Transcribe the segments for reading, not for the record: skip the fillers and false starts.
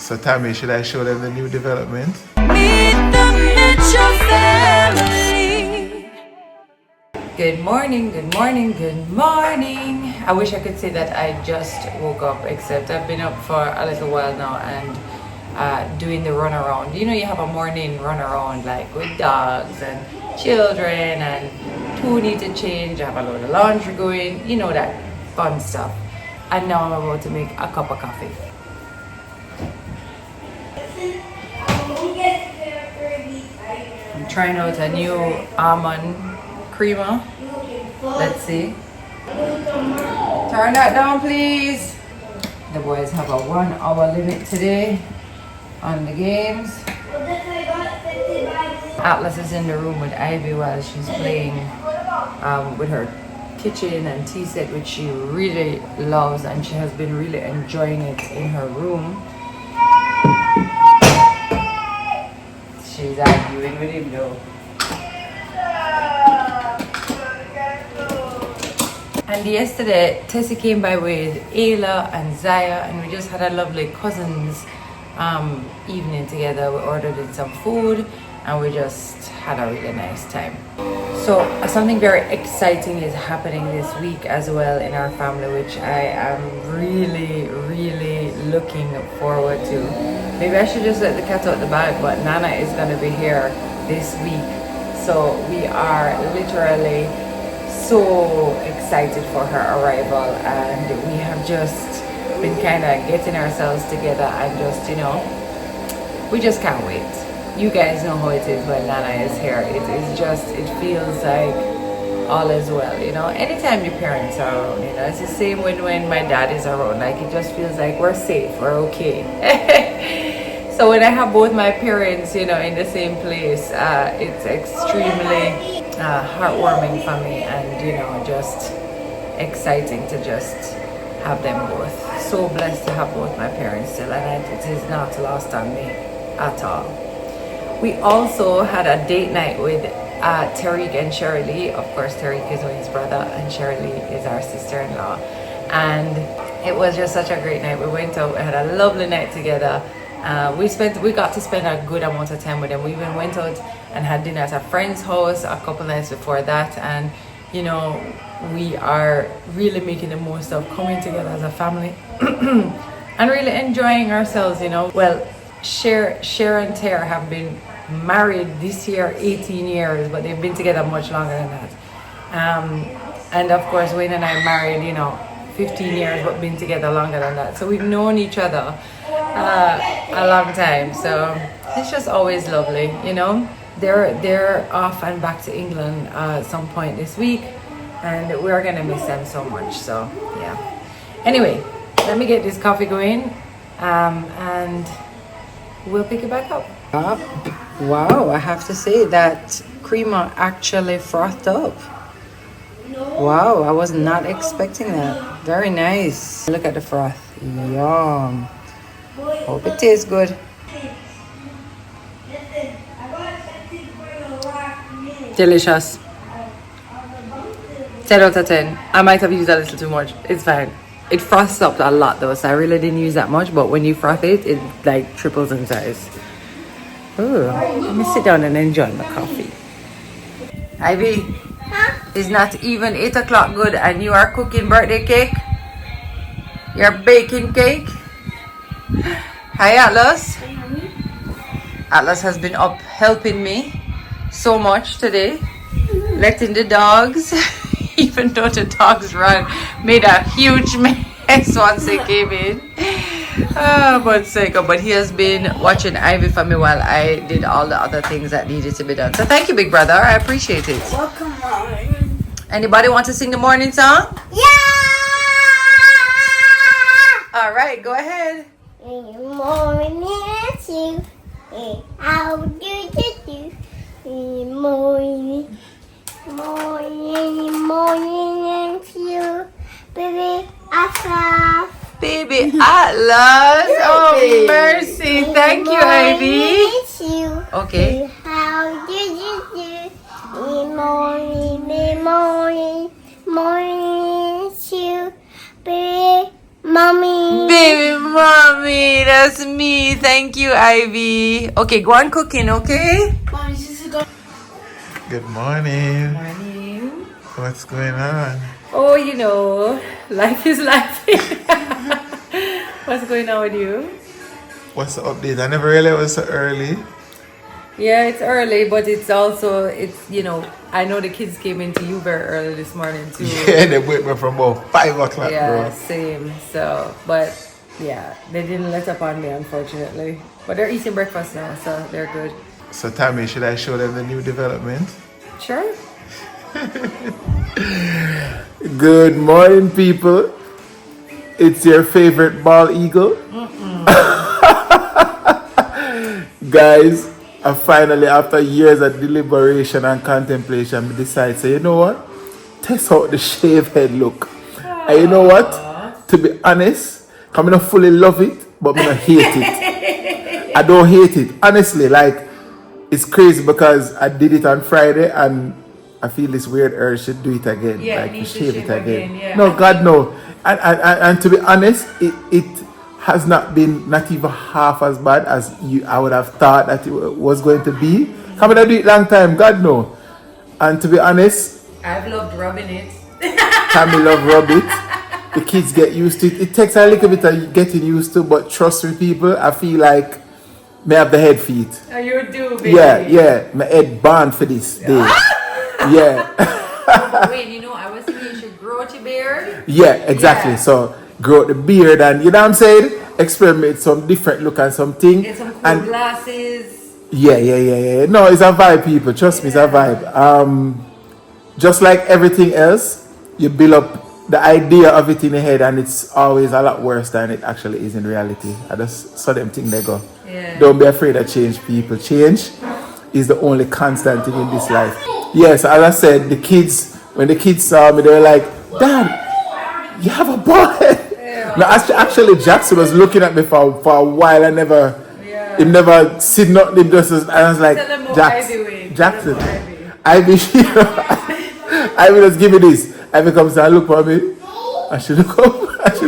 So Tami, should I show them the new development? Meet the Mitchell family. Good morning, good morning, good morning. I wish I could say that I just woke up, except I've been up for a little while now and doing the run around. You know, you have a morning run around like with dogs and children, and two need to change. I have a load of laundry going, you know, that fun stuff. And now I'm about to make a cup of coffee. I'm trying out a new almond creamer. Let's see. Turn that down, please. The boys have a 1 hour limit today on the games. Atlas is in the room with Ivy while she's playing with her kitchen and tea set, which she really loves, and she has been really enjoying it in her room. She's arguing with him though. And yesterday, Tessie came by with Ayla and Zaya, and we just had a lovely cousins evening together. We ordered in some food, and we just had a really nice time. So something very exciting is happening this week as well in our family, which I am really, really looking forward to. Maybe I should just let the cat out the bag, but Nana is going to be here this week. So we are literally so excited for her arrival, and we have just been kind of getting ourselves together and just, you know, we just can't wait. You guys know how it is when Nana is here. It is just, it feels like all is well, you know. Anytime your parents are around, you know, it's the same when my dad is around. Like, it just feels like we're safe, we're okay. So when I have both my parents, you know, in the same place, it's extremely heartwarming for me, and, you know, just exciting to just have them both. So blessed to have both my parents still, and it is not lost on me at all. We also had a date night with Tariq and Shirley. Of course, Tariq is Wayne's brother and Shirley is our sister-in-law. And it was just such a great night. We went out, we had a lovely night together. We got to spend a good amount of time with them. We even went out and had dinner at a friend's house a couple nights before that. And, you know, we are really making the most of coming together as a family and really enjoying ourselves, you know. Well, Cher and Tara have been married this year 18 years, but they've been together much longer than that. And of course, Wayne and I married, you know, 15 years, but been together longer than that. So we've known each other a long time. So it's just always lovely, you know. They're off and back to England at some point this week, and we're gonna miss them so much. So yeah. Anyway, let me get this coffee going, and we'll pick it back up. Wow, I have to say that creamer actually frothed up. Wow, I was not expecting that. Very nice. Look at the froth. Yum. Hope it tastes good. Delicious. 10 out of 10. I might have used a little too much. It's fine. It froths up a lot though, so I really didn't use that much, but when you froth it, it like triples in size. Ooh, let me sit down and enjoy my coffee. Ivy, it's not even 8 o'clock good and you are cooking birthday cake? You're baking cake? Hi Atlas. Atlas has been up helping me so much today, letting the dogs, even though the dogs made a huge mess once they came in. But he has been watching Ivy for me while I did all the other things that needed to be done. So thank you, big brother. I appreciate it. Welcome, Maureen. Anybody want to sing the morning song? Yeah! All right, go ahead. Morning, it's you. How do you do? Morning, it's you. Baby, I Baby Atlas. Oh, mercy. Thank you, Ivy. It's you. Okay. How do you do? Morning, it's you. Baby, mommy. Baby Mommy, that's me. Thank you, Ivy. Okay, go on cooking, okay? Good morning. Morning. What's going on? Oh, you know, life is life. What's going on with you? What's the update? I never realized it was so early. Yeah, it's early, but it's also, you know, I know the kids came into you very early this morning too. Yeah, they wake me from about 5 o'clock, Yeah, bro. same. So, but yeah, they didn't let up on me, unfortunately. But they're eating breakfast now, so they're good. So, Tami, should I show them the new development? Sure. Good morning, people. It's your favorite bald eagle. Guys, I finally, after years of deliberation and contemplation, decided, say, you know what? Test out the shave head look. And you know what? To be honest, I don't fully love it, but I don't hate it. I don't hate it. Honestly, like, it's crazy because I did it on Friday and I feel this weird urge to do it again. Yeah, like need to to shave shave it again. again, yeah. No, God, no. And to be honest, it has not been not even half as bad as I would have thought that it was going to be. Come on, I do it long time, God, no. And to be honest, I've loved rubbing it. Tami love rub it. The kids get used to it. It takes a little bit of getting used to, but trust me, people, I feel like me have the head feet. Oh, you do, baby. Yeah, my head banned for this day. Yeah. Wait, you know, I was thinking you should grow out your beard. Yeah, exactly. Yeah. So grow out the beard and you know what I'm saying? Experiment some different look and something. Get some cool and glasses. yeah. No, it's a vibe, people. Trust me, it's a vibe. Just like everything else, you build up the idea of it in your head and it's always a lot worse than it actually is in reality. I just saw them think they go. Yeah. Don't be afraid of change, people. Change is the only constant thing in this life. Yes, as I said, when the kids saw me, they were like, Dad, you have a boy. No, actually, Jackson was looking at me for a while. He never seen nothing. Just I was like, Tell them what Jackson, Ivy. Ivy, just give me this. Ivy comes and look for me. And she look up. And she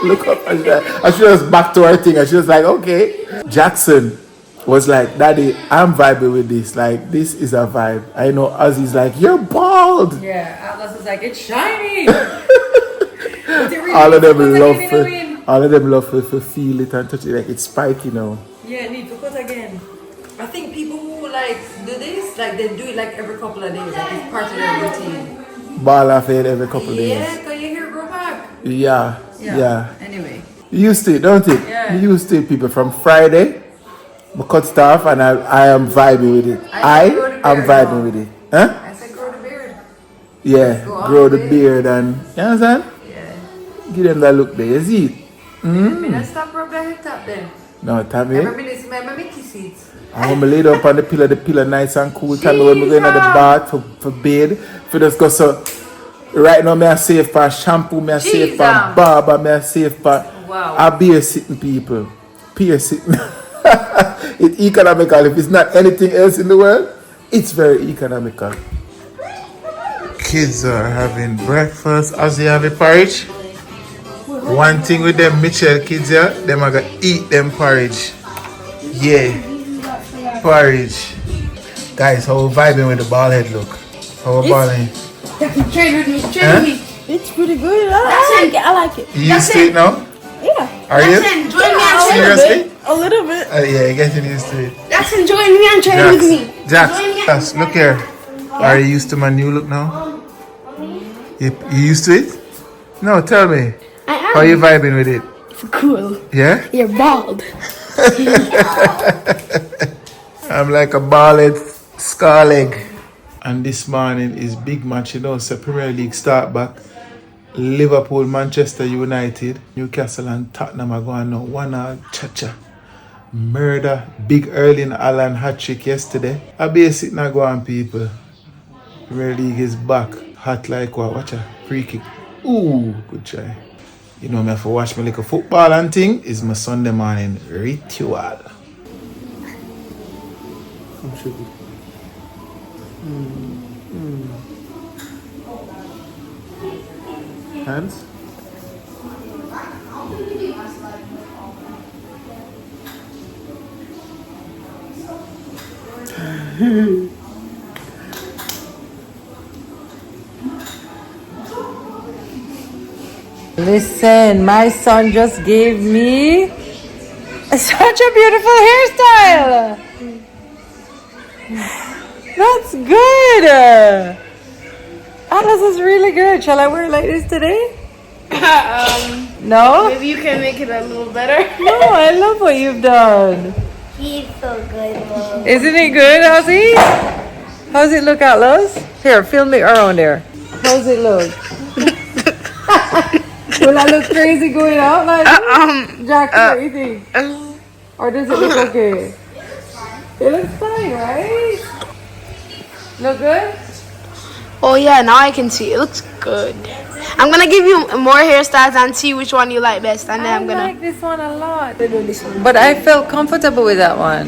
look up. And she was back to her thing. And she was like, okay. Jackson was like, Daddy, I'm vibing with this. Like, this is a vibe. I know Ozzy's like, you're bald. Yeah, Atlas is like, it's shiny. Really all of them love to feel it and touch it. Like, it's spiky now. Yeah, need to cut again. I think people who like do this, like they do it like every couple of days. Like it's part of their routine. Ball off it every couple of days. Yeah, because your hair grow back. Yeah. Anyway. You used to it, don't it? Yeah. You used to it, people. From Friday, I cut stuff and I am vibing with it. I am vibing with it. Huh? I said grow the beard. Yeah, grow the beard and, you understand? Yeah. Give them that look there. You see it? Let's stop rub the head top then. No, Tami. Remember me kiss it. I'm gonna lay down on the pillow nice and cool. Tami, when we go into the bath for bed, for just go so. Right now, I save for shampoo, I save for barber, I save for a beer sitting, people. Beer sitting. It's economical. If it's not anything else in the world, it's very economical. Kids are having breakfast. As they have a porridge. One thing with them Mitchell kids here, them are gonna eat them porridge. Yeah. Porridge. Guys, how we vibing with the bald head look? How we balling? Train with me. It's pretty good. I like it. You used to it now? Yeah. Are you? Join me and Seriously? A little bit. Yeah, getting used to it. Jackson, join me and train with me. Jax, look here. Are you used to my new look now? You used to it? No, tell me. I am. How you vibing with it? Cool. Yeah? You're bald. I'm like a bald scar leg. And this morning is big match, you know, so Premier League start back. Liverpool, Manchester United, Newcastle and Tottenham are going now. 1-1 cha-cha. Murder. Big Erling Haaland hat-trick yesterday. I be sitting and go on, people. Premier League is back. Hot like what? Watch a free kick. Ooh, good try. You know me have to watch me like a football and thing. Is my Sunday morning ritual. Come sugar. Hands. Listen, my son just gave me such a beautiful hairstyle. That's good. Atlas is really good. Shall I wear it like this today? No? Maybe you can make it a little better. No, I love what you've done. He's so good, Mom. Isn't it good, Ozzy? How's it look, Atlas? Here, film me around there. How's it look? Will I look crazy going out like Jack, what do you think? Or does it look okay? It looks fine, right? Look good? Oh yeah, now I can see. It looks good. I'm gonna give you more hairstyles and see which one you like best, and then I'm gonna like this one a lot. do this one. But I felt comfortable with that one.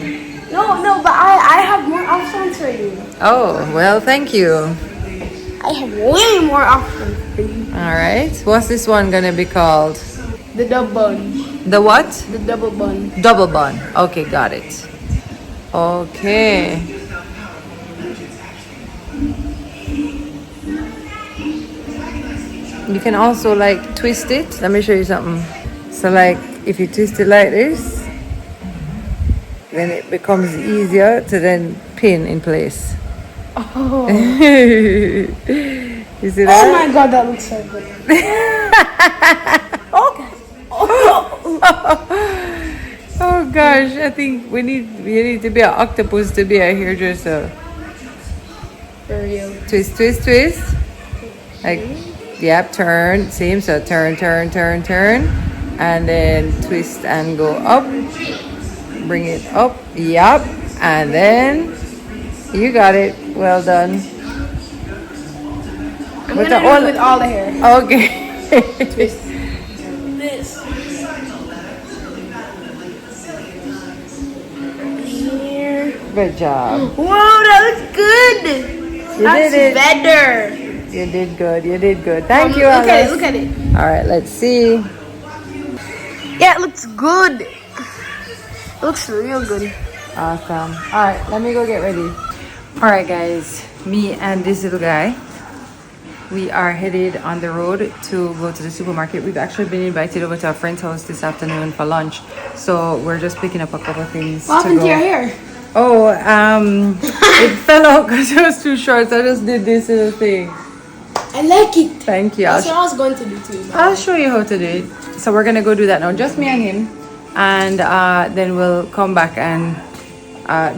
No, but I have more options for you. Oh, well, thank you. I have way more options for you. All right. What's this one gonna be called? The double bun. The what? The double bun. Double bun. Okay, got it. Okay. You can also like twist it. Let me show you something. So like if you twist it like this, then it becomes easier to then pin in place. Oh. You see that? Oh my god, that looks so good. Oh gosh, I think we need to be an octopus to be a hairdresser. For real. Twist, twist, twist. Like, yep, turn. Same, so turn, turn, turn, turn. And then twist and go up. Bring it up. Yep. And then you got it. Well done. I'm gonna do it with all the hair. Okay. Twist. This. Here. Good job. Whoa, that looks good. That's did it. better. You did good. You did good. Thank you, Look at Alice. it. Look at it. All right, let's see. Yeah, it looks good. It looks real good. Awesome. All right, let me go get ready. All right, guys. Me and this little guy, we are headed on the road to go to the supermarket. We've actually been invited over to our friend's house this afternoon for lunch. So we're just picking up a couple things What to happened go. to your hair? Oh, it fell out because it was too short. So I just did this little thing. I like it. Thank you. That's what I was going to do too. I'll show you how to do it. So we're gonna go do that now, just me and him, and then we'll come back and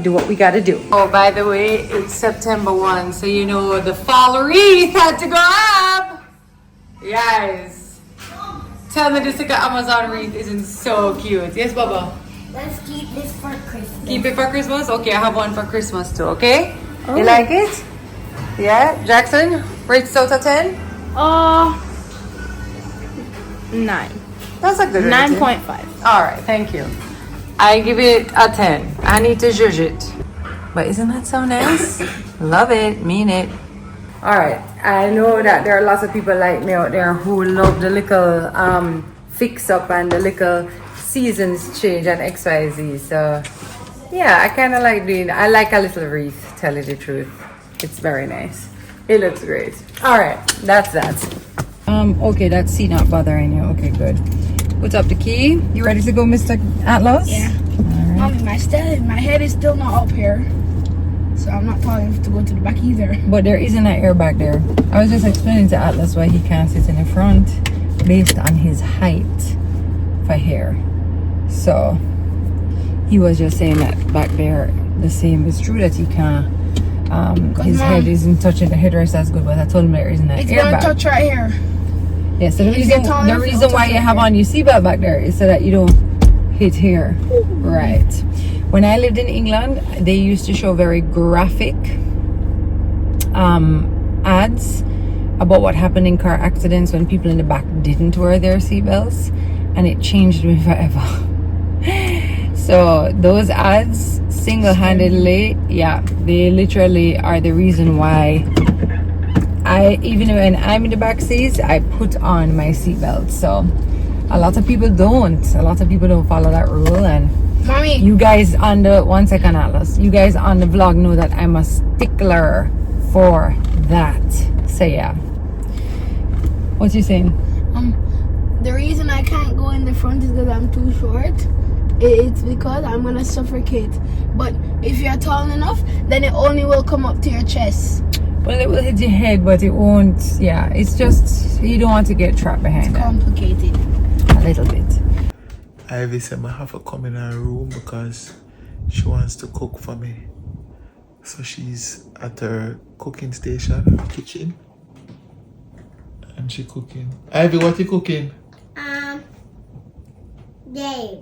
do what we gotta do. Oh, by the way, it's September 1, so you know the fall wreath had to go up. Yes. Tell me this Amazon wreath isn't so cute. Yes, Baba. Let's keep this for Christmas. Keep it for Christmas? Okay, I have one for Christmas too, okay? You like it? Yeah? Jackson, rates out of 10? 9. That's a good rating. 9.5. Alright, thank you. I give it a 10. I need to judge it. But isn't that so nice? Love it, mean it. Alright, I know that there are lots of people like me out there who love the little fix up and the little seasons change and XYZ. So yeah, I kind of like doing, I like a little wreath, tell you the truth. It's very nice. It looks great. Alright, that's that. Okay, that seat not bothering you. Okay, good. Put up the key. You ready to go, Mr. Atlas? Yeah. Alright. Mommy, my head is still not up here. So I'm not tall enough to go to the back either. But there isn't an airbag there. I was just explaining to Atlas why he can't sit in the front based on his height for hair. So he was just saying that back there the same. It's true that he can't. His head isn't touching the headrest as good, but I told him there isn't an It's airbag. gonna touch right here. Yeah, so the If you reason, get tall the enough, reason it'll why touch you right have here. on your seatbelt back there is so that you don't hit here. Right. When I lived in England, they used to show very graphic ads about what happened in car accidents when people in the back didn't wear their seatbelts, and it changed me forever. So those ads single-handedly, yeah, they literally are the reason why even when I'm in the back seats, I put on my seatbelt. So a lot of people don't follow that rule, and Mommy. You guys on the 1 second, Atlas. You guys on the vlog know that I'm a stickler for that. So yeah. What you saying? The reason I can't go in the front is because I'm too short. It's because I'm gonna suffocate. But if you're tall enough, then it only will come up to your chest. Well, it will hit your head, but it won't. Yeah, it's just you don't want to get trapped behind that. Complicated. A little bit. Ivy said I have to come in her room because she wants to cook for me. So she's at her cooking station, her kitchen. And she cooking. Ivy, what you cooking? Dave.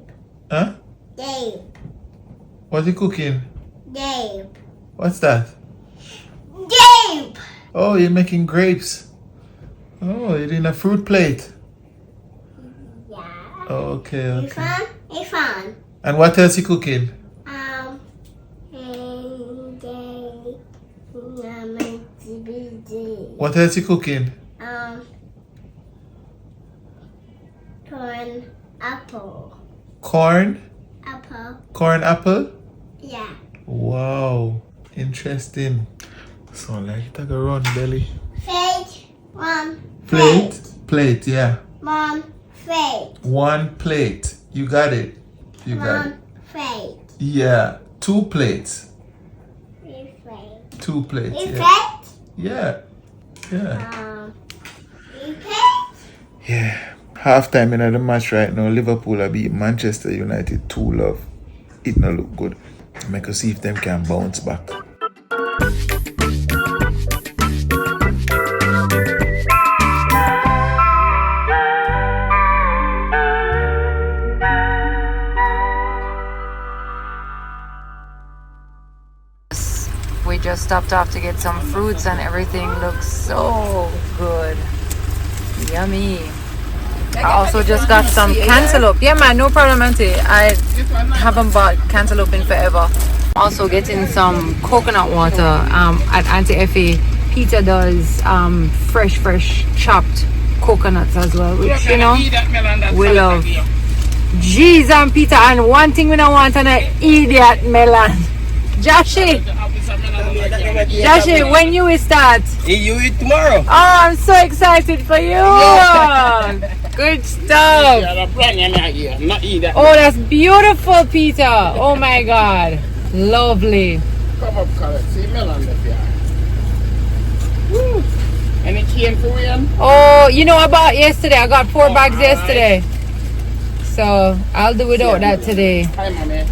Huh? Dave. What you cooking? Dave. What's that? Dave. Oh, you're making grapes. Oh, you're doing a fruit plate. Yeah. Oh, okay, okay. It's fun. And what else you cooking? What else you cooking? Corn apple. Corn? Apple. Corn apple? Yeah. Wow, interesting. Sound like it like a run belly. Plate. One. Plate? Plate, yeah. One plate. One plate. You got it. You got it. One plate. Yeah. 2 plates. Three plate. 2 plates. Three Yeah. plate. Yeah. Yeah. Three plate. Yeah. Halftime in the match right now. Liverpool are beat Manchester United 2-0. It no look good. Make us see if them can bounce back. We just stopped off to get some fruits and everything looks so good. Yummy. I also just got some cantaloupe. Yeah man, no problem auntie. I haven't bought cantaloupe in forever. Also getting some coconut water at Auntie Effie. Peter does fresh chopped coconuts as well, which you know we love. Jeez, and Peter, and one thing we don't want an idiot melon. Joshie, when you will start? You eat tomorrow. Oh, I'm so excited for you. Good stuff. Oh, that's beautiful, Peter. Oh my God, lovely. Come up, color. See melon there. Woo. Any cane for you? Oh, you know I bought yesterday. I got 4 bags yesterday. So I'll do without that today. Hi, mommy.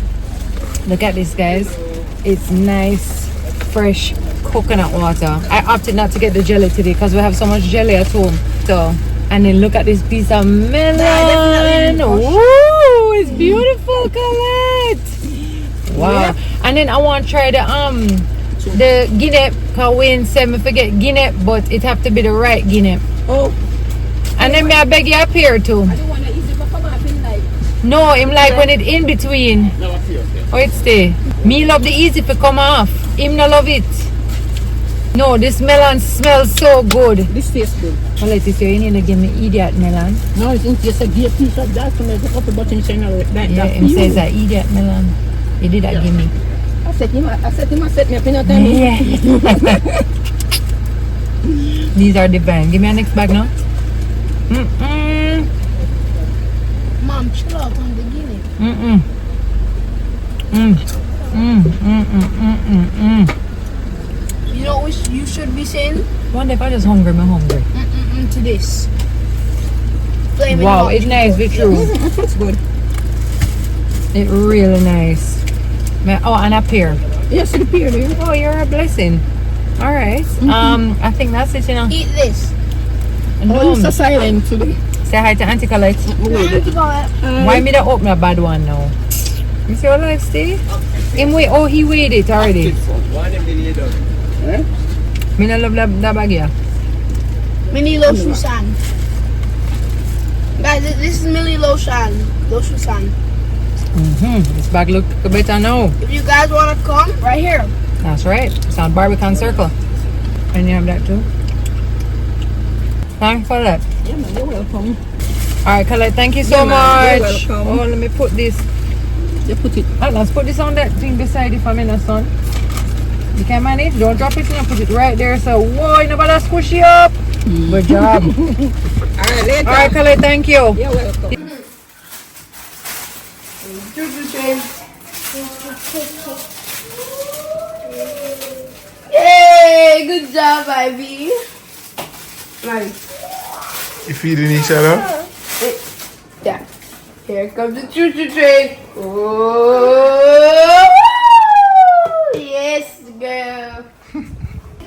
Look at this, guys. It's nice, fresh coconut water. I opted not to get the jelly today because we have so much jelly at home. So, and then look at this piece of melon. Woo! It's beautiful, Colette. Wow. And then I want to try the guinea. Cause Wayne said me forget guinea, but it have to be the right guinea. Oh. And then may I beg you up here too. I don't want to easy but come up in like. No, him like when it in between. No, I feel okay. Oh, it stay. Me love the easy to come off. Him no love it. No, this melon smells so good. This tastes good. Well, let us say you need to give me idiot melon. No, it's just a give piece of that to make a couple buttons saying that. Yeah, him says that idiot melon. You did that give me. I set him up in a time. Yeah. These are divine. Give me a next bag now. Mom, chill out on the guinea. You know what you should be saying? One day if I just hungry, I'm hungry. To this. Flaming Wow, hot it's nice, be true. It's good. It's really nice. Oh, and a pear. Yes, the pear there. Oh, you're a blessing. All right. I think that's it, you know. Eat this. Oh, it's a silent today. Say hi to Auntie Colette. Why me to open a bad one now? You see what life stay? Him wait. Oh, he waited already. Me no love that bag here. Mini lotion. Guys, this is mini lotion. This bag look better now. If you guys want to come, right here. That's right. It's on Barbican Circle. And you have that too. Thanks for that. Yeah, man, you're welcome. All right, Colette, thank you so Yeah, man, much. you're welcome. Oh, let me put this. You put it. Let's put this on that thing beside you for me, son. You can manage. Don't drop it in. Put it right there. So, whoa, you know about that squishy up. Good job. Alright, later. Alright, Kale, thank you. You're welcome. Yay! Good job, Ivy. Nice. You feeding each other? Yeah. Here comes the choo-choo train. Oh, yes, girl.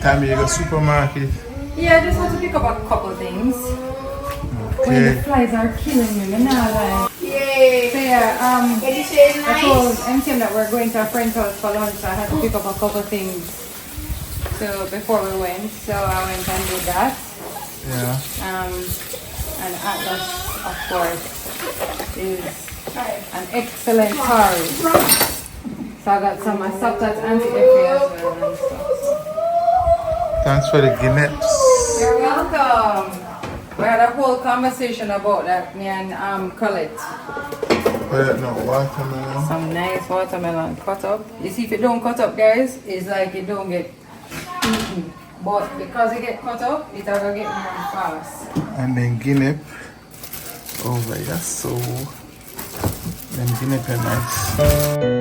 Tami, you go supermarket. Yeah, I just want to pick up a couple things. When the Okay. flies are killing me, man. Yay. So yeah, Can you say I told nice? MTM that we're going to a friend's house for lunch, so I had to pick up a couple things. So before we went, so I went and did that. Yeah. And Atlas, of course, is an excellent curry. So I got some. I stopped at Auntie Effie as well and stuff. Thanks for the guineps. You're welcome. We had a whole conversation about that, me and Colette. Well, no, watermelon. Some nice watermelon cut up. You see, if it don't cut up, guys, it's like it don't get eaten. But because it get cut up, it will get more fast. And then guinea over here, so them guinea are nice.